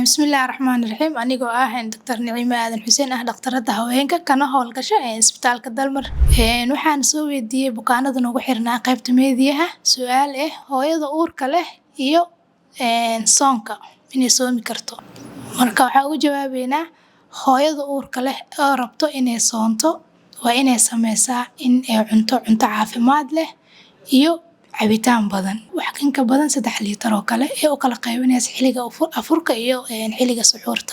بسم الله الرحمن الرحيم أنيقو دكتور نعيمة آدم حسين دكتورada haweenka kana howlgasha isbitaalka Dalmar waxaan soo weydiiyay bukaanada noogu xirnaa qaybta meediyaha su'aal hooyada uurka leh iyo soonka inay soomi karto marka waxa uu jawaabeynaa hooyada uurka leh oo rabto inay soonto waa inay sameysaa in ay cunto caafimaad leh iyo cabitaan badan wax ka badan 3 litir oo kale ee u kala qaybinaysa xilliga afurka iyo xilliga suxuurta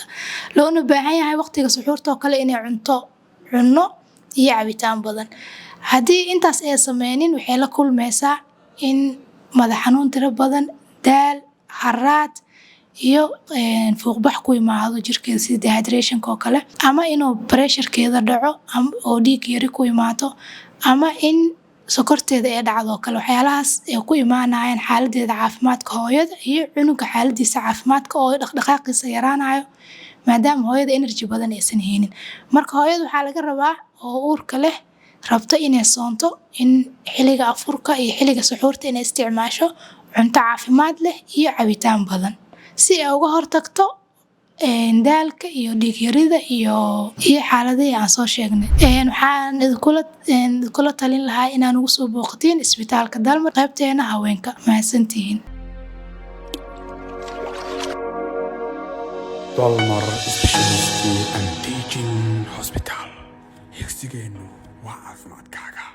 loona baahan yahay waqtiga suxuurta oo kale inay cunno iyo cabitaan badan haddii intaas ay sameynin waxay la kulmaysaa in madax xanuun tiro badan daal haraad iyo fuuqbax ku imaado jirkeeda sida dehydration oo kale ama inuu pressure-keeda dhaco oo dhiig yari ku imaato ama in sokorteeda ee dhacdo kale waxyaalahaas ay ku imaanayaan xaaladeeda caafimaadka hooyada iyo cunuga xaaladiisa caafimaadka oo dhaqdhaqaaqiisa yaraanayo maadaama hooyada energy badan aysan haynin marka hooyada waxaa laga rabaa oo uurka leh rabto inay soonto in xilliga afurka iyo xilliga suxuurta inay isticmaasho cunto caafimaad leh iyo cabitaan badan si ay uga hortagto daalka iyo dhiig yarida iyo xaaladihii aan soo sheegnay waxaan kula talin lahaa inaan ugu soo booqatiin isbitaalka Dalmar qaybteena haweenka mahadsantihiin Dalmar Specialty and Teaching Hospital. Higsigeenu waa caafimaadkaaga.